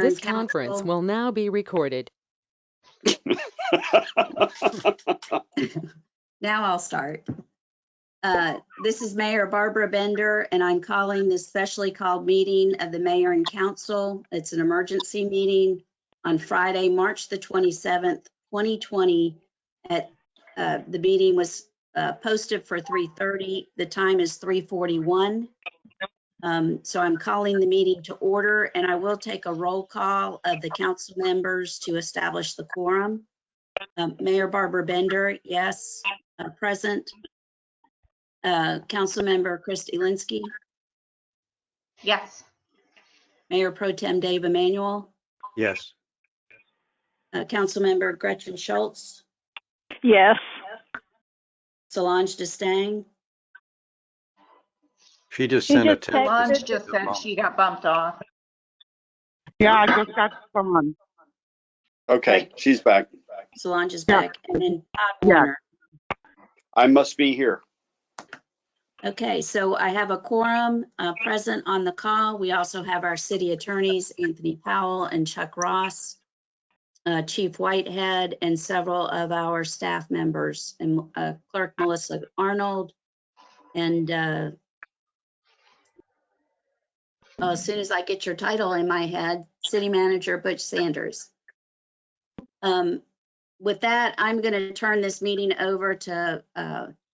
This and conference council. will now be recorded. Now I'll start. This is Mayor Barbara Bender, and I'm calling this specially called meeting of the mayor and council. It's an emergency meeting on Friday, March the 27th, 2020. The meeting was posted for 3:30. The time is 3:41. So I'm calling the meeting to order, and I will take a roll call of the council members to establish the quorum. Mayor Barbara Bender, yes, present. Councilmember Christy Linsky. Yes. Mayor Pro Tem Dave Emanuel. Yes. Councilmember Gretchen Schultz. Yes. Solange Destang. She just sent a text. Solange just said she got bumped off. Yeah, I just got on. Okay, Right. she's back. Solange is back. And then Todd Yeah. Warner. I must be here. Okay, so I have a quorum present on the call. We also have our city attorneys, Anthony Powell and Chuck Ross, Chief Whitehead, and several of our staff members, and Clerk Melissa Arnold, and as soon as I get your title in my head, City Manager Butch Sanders. With that, I'm going to turn this meeting over to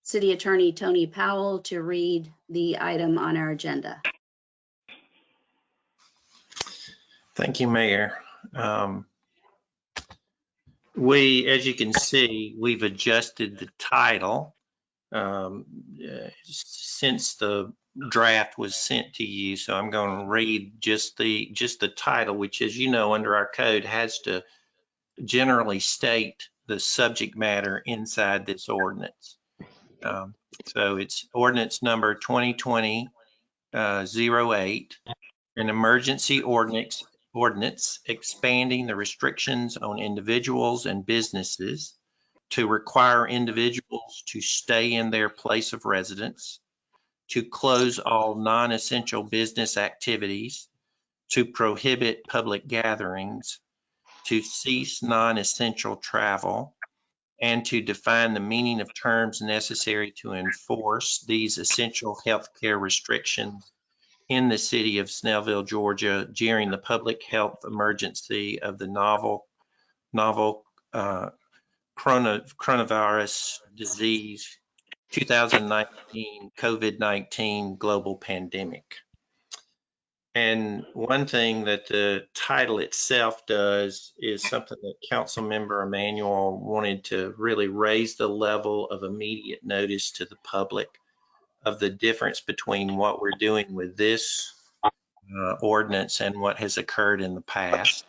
City Attorney Tony Powell to read the item on our agenda. Thank you, Mayor. As you can see, we've adjusted the title since the draft was sent to you. So I'm going to read just the title, which, as you know, under our code has to generally state the subject matter inside this ordinance. So it's ordinance number 2020-08, an emergency ordinance expanding the restrictions on individuals and businesses to require individuals to stay in their place of residence, to close all non-essential business activities, to prohibit public gatherings, to cease non-essential travel, and to define the meaning of terms necessary to enforce these essential healthcare restrictions in the city of Snellville, Georgia, during the public health emergency of the novel coronavirus disease 2019 COVID-19 global pandemic. And one thing that the title itself does is something that Councilmember Emanuel wanted to really raise the level of immediate notice to the public of the difference between what we're doing with this ordinance and what has occurred in the past.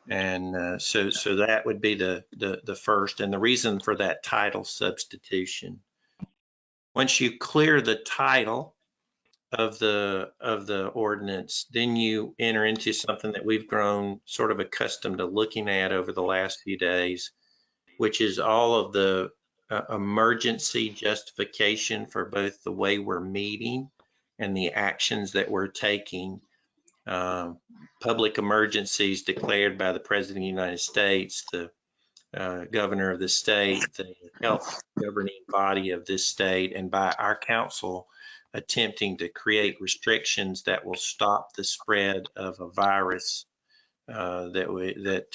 And so that would be the first, and the reason for that title substitution. Once you clear the title of the ordinance, then you enter into something that we've grown sort of accustomed to looking at over the last few days, which is all of the emergency justification for both the way we're meeting and the actions that we're taking. Public emergencies declared by the President of the United States, the governor of the state, the health governing body of this state, and by our council attempting to create restrictions that will stop the spread of a virus that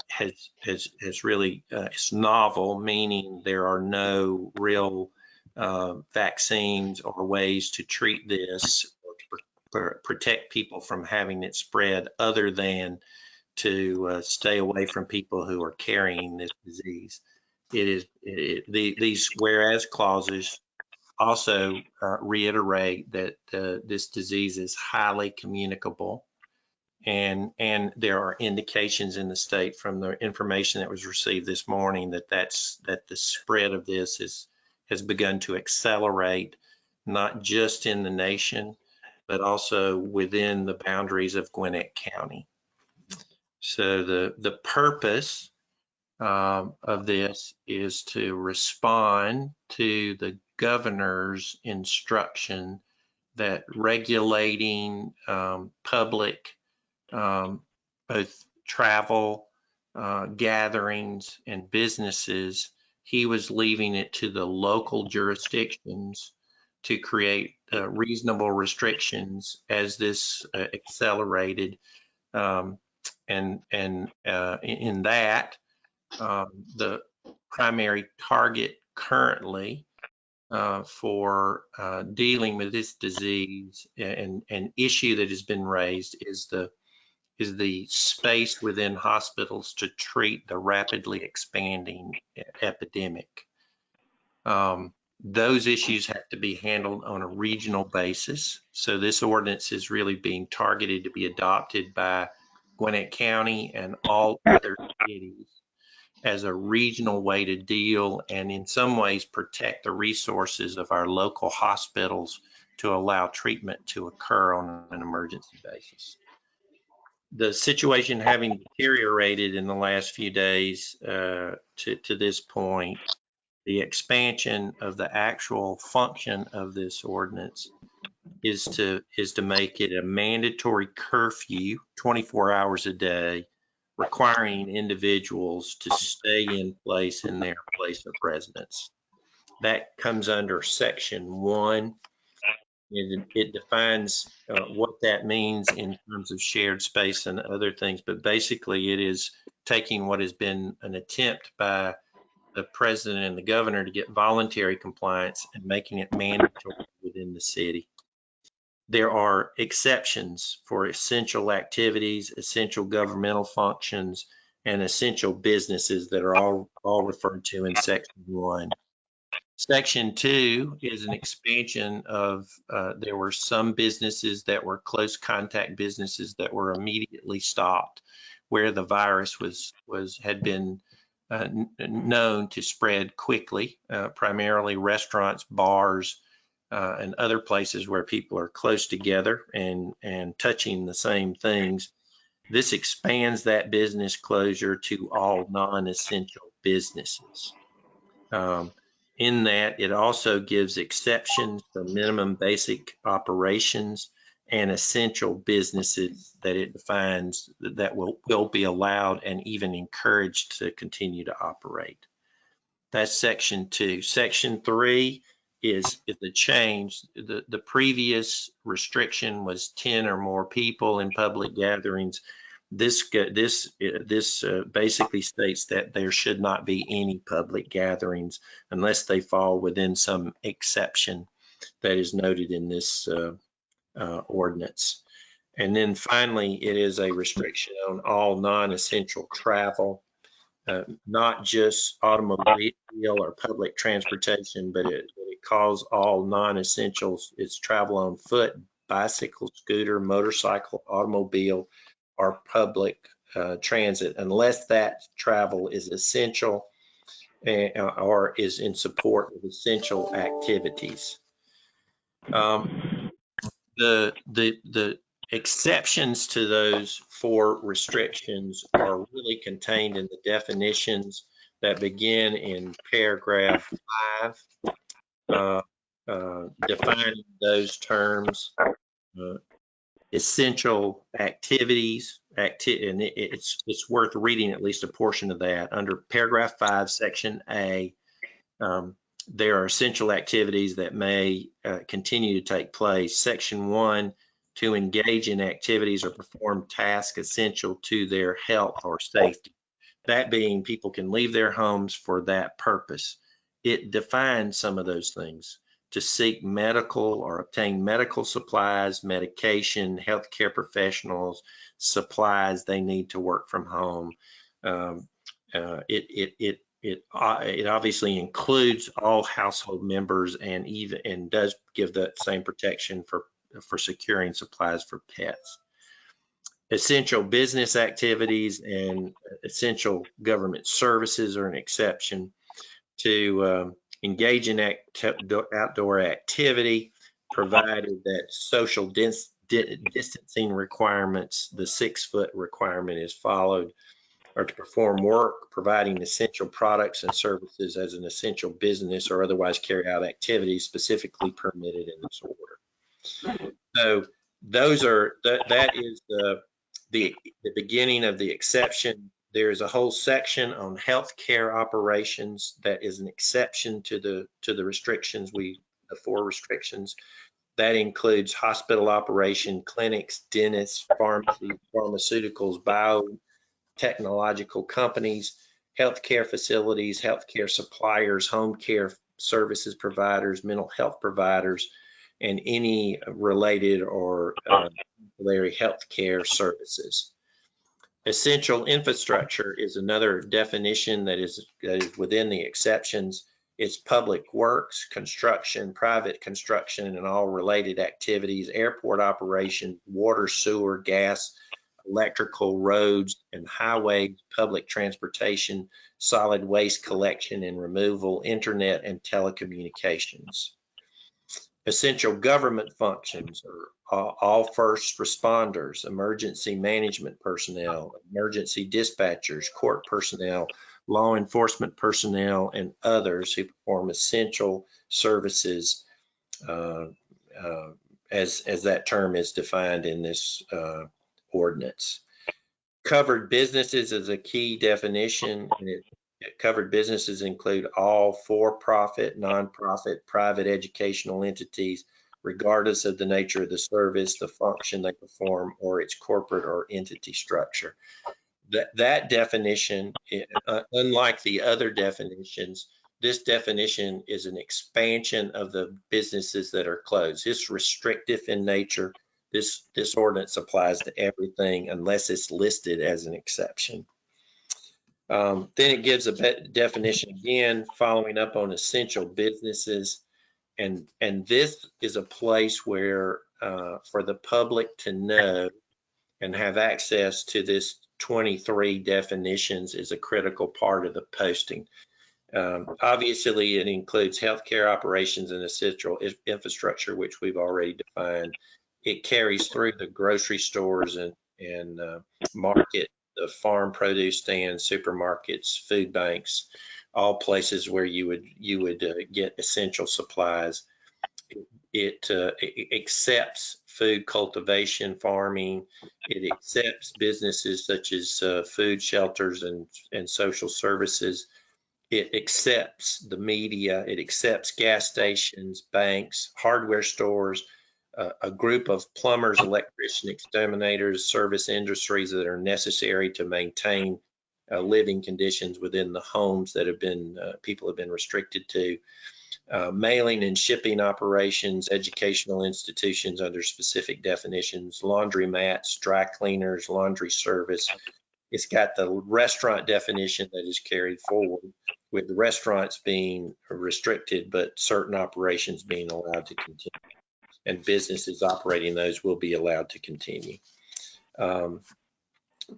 has really it's novel, meaning there are no real vaccines or ways to treat this or to protect people from having it spread other than to stay away from people who are carrying this disease. These whereas clauses also reiterate that this disease is highly communicable, and there are indications in the state from the information that was received this morning that the spread of this has begun to accelerate, not just in the nation, but also within the boundaries of Gwinnett County. So the purpose of this is to respond to the governor's instruction that regulating public both travel, gatherings, and businesses. He was leaving it to the local jurisdictions to create reasonable restrictions as this accelerated. And in that, the primary target currently for dealing with this disease and an issue that has been raised is the space within hospitals to treat the rapidly expanding epidemic. Those issues have to be handled on a regional basis. So this ordinance is really being targeted to be adopted by Gwinnett County and all other cities as a regional way to deal and in some ways protect the resources of our local hospitals to allow treatment to occur on an emergency basis. The situation having deteriorated in the last few days to this point, the expansion of the actual function of this ordinance is to make it a mandatory curfew 24 hours a day, requiring individuals to stay in place in their place of residence. That comes under section 1. It defines what that means in terms of shared space and other things, but basically it is taking what has been an attempt by the president and the governor to get voluntary compliance and making it mandatory within the city. There are exceptions for essential activities, essential governmental functions, and essential businesses that are all referred to in section 1. Section 2 is an expansion of, there were some businesses that were close contact businesses that were immediately stopped where the virus had been known to spread quickly, primarily restaurants, bars, and other places where people are close together and touching the same things. This expands that business closure to all non-essential businesses. In that, it also gives exceptions for minimum basic operations and essential businesses that it defines that will be allowed and even encouraged to continue to operate. That's section 2. Section 3 is the change. The previous restriction was 10 or more people in public gatherings. This basically states that there should not be any public gatherings unless they fall within some exception that is noted in this ordinance. And then finally, it is a restriction on all non-essential travel, not just automobile or public transportation, but it calls all non-essentials. It's travel on foot, bicycle, scooter, motorcycle, automobile, or public transit, unless that travel is essential or is in support of essential activities. The exceptions to those 4 restrictions are really contained in the definitions that begin in paragraph 5, defining those terms. Essential activities, and it's worth reading at least a portion of that. Under paragraph 5, section A, there are essential activities that may continue to take place. Section 1, to engage in activities or perform tasks essential to their health or safety. That being, people can leave their homes for that purpose. It defines some of those things: to seek medical or obtain medical supplies, medication, healthcare professionals, supplies they need to work from home. It obviously includes all household members and does give that same protection for securing supplies for pets. Essential business activities and essential government services are an exception. To engage in outdoor activity, provided that social distancing requirements, the 6-foot requirement, is followed, or to perform work providing essential products and services as an essential business or otherwise carry out activities specifically permitted in this order. So those are that is the beginning of the exception, there is a whole section on healthcare operations that is an exception to the restrictions, the 4 restrictions. That includes hospital operation, clinics, dentists, pharmacies, pharmaceuticals, biotechnological companies, healthcare facilities, healthcare suppliers, home care services providers, mental health providers, and any related or ancillary healthcare services. Essential infrastructure is another definition that is within the exceptions. It's public works, construction, private construction, and all related activities, airport operation, water, sewer, gas, electrical, roads and highways, public transportation, solid waste collection and removal, internet and telecommunications. Essential government functions are all first responders, emergency management personnel, emergency dispatchers, court personnel, law enforcement personnel, and others who perform essential services as that term is defined in this ordinance. Covered businesses is a key definition, and covered businesses include all for-profit, nonprofit, private educational entities, regardless of the nature of the service, the function they perform, or its corporate or entity structure. That definition, unlike the other definitions, this definition is an expansion of the businesses that are closed. It's restrictive in nature. This ordinance applies to everything unless it's listed as an exception. Then it gives a definition again, following up on essential businesses. And this is a place where for the public to know and have access to this 23 definitions is a critical part of the posting. Obviously, it includes healthcare operations and essential infrastructure, which we've already defined. It carries through the grocery stores and market, the farm produce stands, supermarkets, food banks, all places where you would get essential supplies. It accepts food cultivation, farming. It accepts businesses such as food shelters and social services. It accepts the media. It accepts gas stations, banks, hardware stores, a group of plumbers, electricians, exterminators, service industries that are necessary to maintain living conditions within the homes that people have been restricted to. Mailing and shipping operations, educational institutions under specific definitions, laundromats, dry cleaners, laundry service. It's got the restaurant definition that is carried forward, with the restaurants being restricted, but certain operations being allowed to continue. And businesses operating those will be allowed to continue.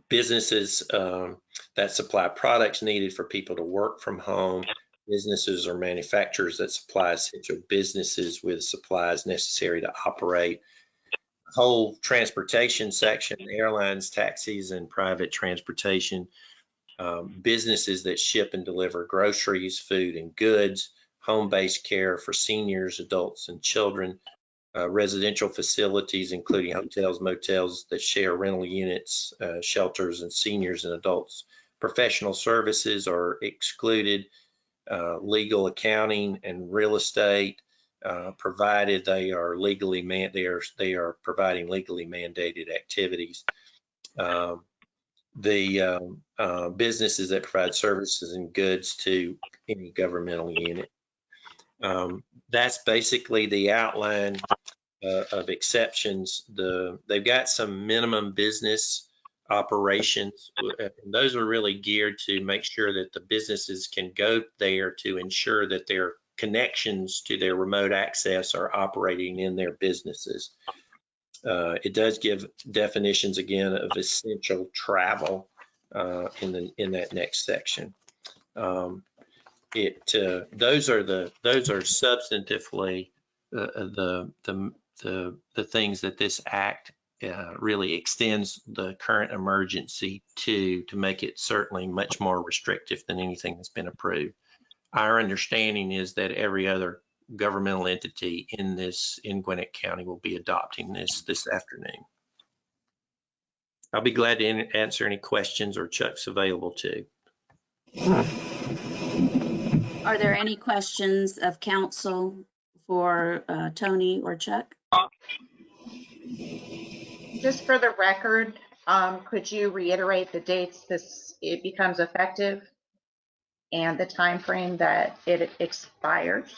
Businesses that supply products needed for people to work from home, businesses or manufacturers that supply essential businesses with supplies necessary to operate. Whole transportation section, airlines, taxis, and private transportation. Businesses that ship and deliver groceries, food, and goods. Home-based care for seniors, adults, and children. Residential facilities, including hotels, motels that share rental units, shelters, and seniors and adults. Professional services are excluded. Legal, accounting, and real estate, provided they are providing legally mandated activities. The businesses that provide services and goods to any governmental unit. That's basically the outline of exceptions. They've got some minimum business operations, and those are really geared to make sure that the businesses can go there to ensure that their connections to their remote access are operating in their businesses. It does give definitions again of essential travel in that next section. Those are substantively the things that this act really extends the current emergency to make it certainly much more restrictive than anything that's been approved. Our understanding is that every other governmental entity in Gwinnett County will be adopting this afternoon. I'll be glad to answer any questions, or Chuck's available too. Are there any questions of council for Tony or Chuck? Just for the record, could you reiterate the dates it becomes effective and the time frame that it expires?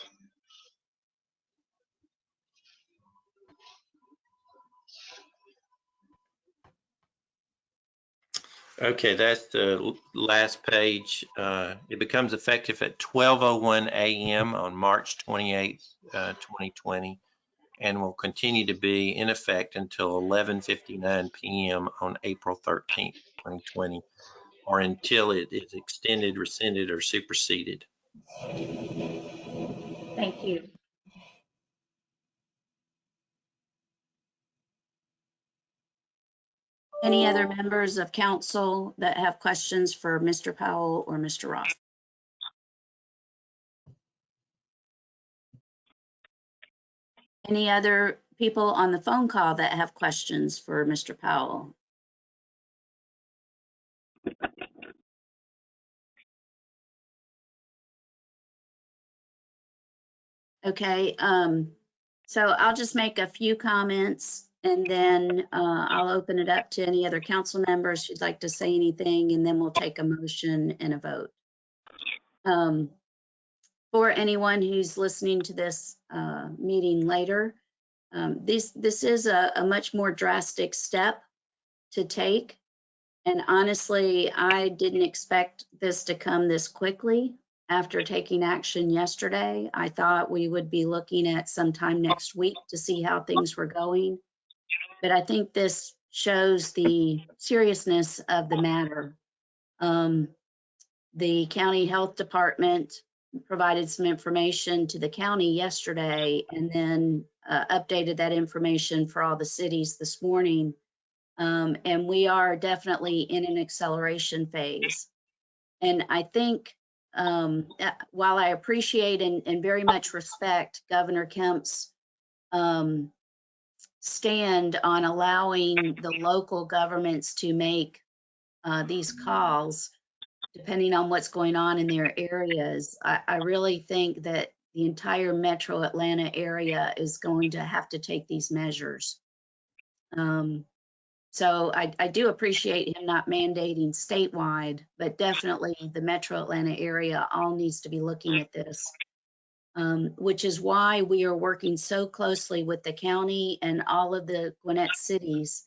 Okay, that's the last page. It becomes effective at 12:01 a.m. on March 28th, 2020, and will continue to be in effect until 11:59 p.m. on April 13th, 2020, or until it is extended, rescinded, or superseded. Thank you. Any other members of council that have questions for Mr. Powell or Mr. Ross? Any other people on the phone call that have questions for Mr. Powell? Okay, so I'll just make a few comments and then I'll open it up to any other council members who'd like to say anything, and then we'll take a motion and a vote. For anyone who's listening to this meeting later, this is a much more drastic step to take. And honestly, I didn't expect this to come this quickly after taking action yesterday. I thought we would be looking at sometime next week to see how things were going. But I think this shows the seriousness of the matter. The county health department provided some information to the county yesterday and then updated that information for all the cities this morning. And we are definitely in an acceleration phase. And I think while I appreciate and very much respect Governor Kemp's stand on allowing the local governments to make these calls, depending on what's going on in their areas, I really think that the entire metro Atlanta area is going to have to take these measures. So I do appreciate him not mandating statewide, but definitely the metro Atlanta area all needs to be looking at this, which is why we are working so closely with the county and all of the Gwinnett cities,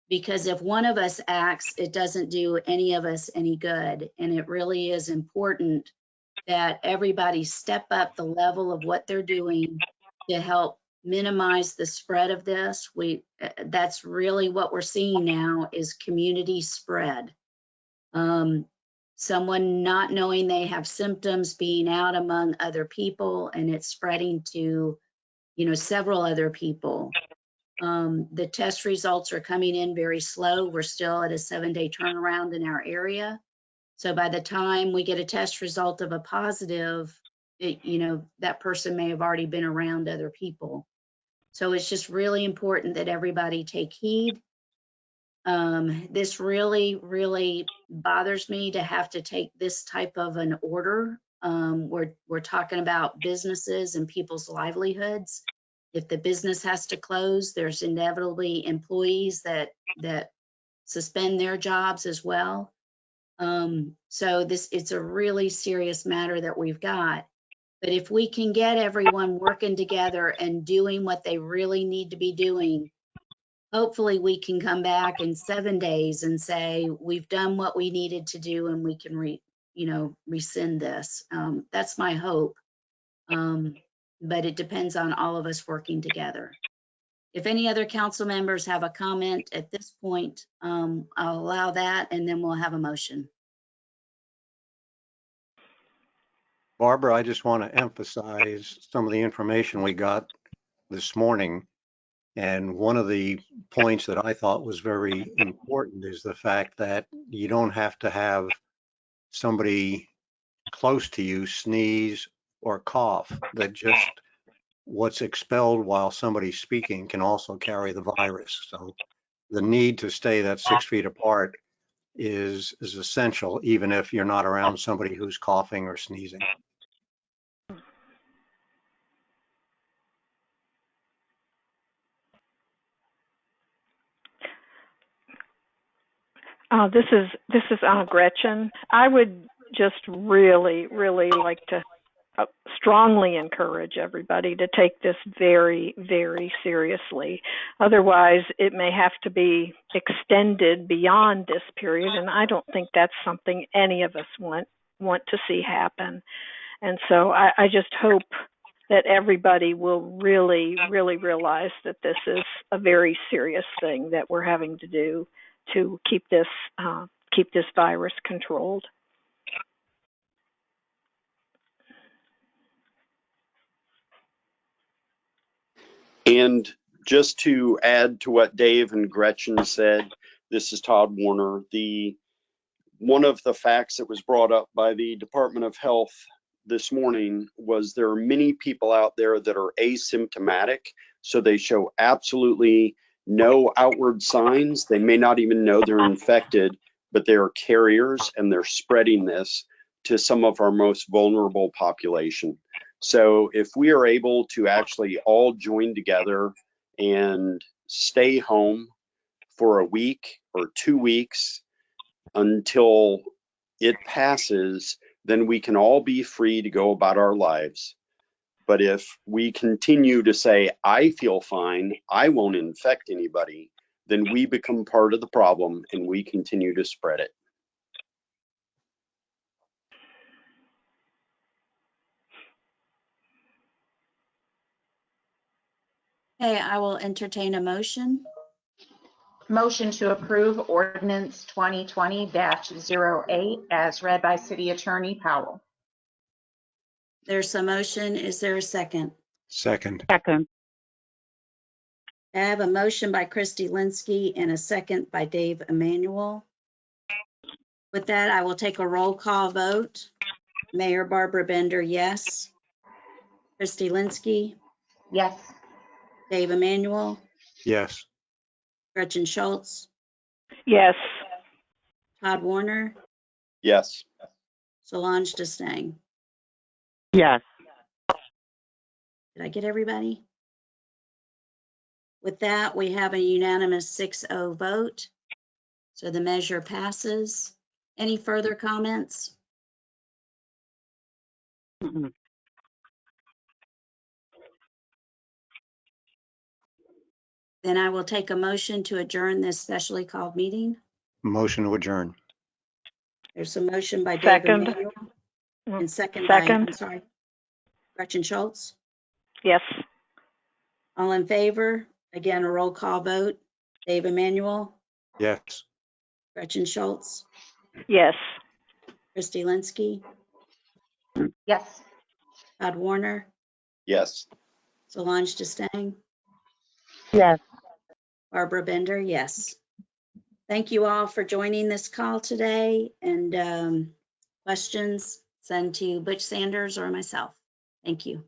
because if one of us acts, it doesn't do any of us any good. And it really is important that everybody step up the level of what they're doing to help minimize the spread of this. That's really what we're seeing now is community spread. Someone not knowing they have symptoms being out among other people, and it's spreading to, several other people. The test results are coming in very slow. We're still at a 7-day turnaround in our area. So by the time we get a test result of a positive, that person may have already been around other people. So it's just really important that everybody take heed. This really, really bothers me to have to take this type of an order. We're talking about businesses and people's livelihoods. If the business has to close, there's inevitably employees that suspend their jobs as well. So it's a really serious matter that we've got. But if we can get everyone working together and doing what they really need to be doing, hopefully we can come back in 7 days and say, we've done what we needed to do and we can rescind this. That's my hope. But it depends on all of us working together. If any other council members have a comment at this point, I'll allow that and then we'll have a motion. Barbara, I just want to emphasize some of the information we got this morning. And one of the points that I thought was very important is the fact that you don't have to have somebody close to you sneeze or cough, that just what's expelled while somebody's speaking can also carry the virus. So the need to stay that 6 feet apart is essential, even if you're not around somebody who's coughing or sneezing. This is Gretchen. I would just really like to strongly encourage everybody to take this very, very seriously. Otherwise, it may have to be extended beyond this period, and I don't think that's something any of us want to see happen. And so I just hope that everybody will really realize that this is a very serious thing that we're having to do to keep this virus controlled. And just to add to what Dave and Gretchen said, this is Todd Warner. One of the facts that was brought up by the Department of Health this morning was there are many people out there that are asymptomatic, so they show absolutely no outward signs. They may not even know they're infected, but they are carriers and they're spreading this to some of our most vulnerable population. So if we are able to actually all join together and stay home for a week or 2 weeks until it passes, then we can all be free to go about our lives. But if we continue to say, I feel fine, I won't infect anybody, then we become part of the problem and we continue to spread it. Okay, I will entertain a motion. Motion to approve ordinance 2020-08 as read by City Attorney Powell. There's a motion. Is there a second? Second. Second. I have a motion by Christy Linsky and a second by Dave Emanuel. With that, I will take a roll call vote. Mayor Barbara Bender, yes. Christy Linsky, Yes. Dave Emanuel, Yes. Gretchen Schultz, Yes. Todd Warner, Yes. Solange Destang. Yes. Did I get everybody? With that, we have a unanimous 6-0 vote. So the measure passes. Any further comments? Mm-mm. Then I will take a motion to adjourn this specially called meeting. Motion to adjourn. There's a motion by Dave Second. Emanuel and second by, I'm sorry, Gretchen Schultz. Yes. All in favor? Again, a roll call vote. Dave Emanuel, Yes. Gretchen Schultz, Yes. Christy Linsky, Yes. Todd Warner, Yes. Solange Destang, Yes. Barbara Bender, yes. Thank you all for joining this call today, and questions send to Butch Sanders or myself. Thank you.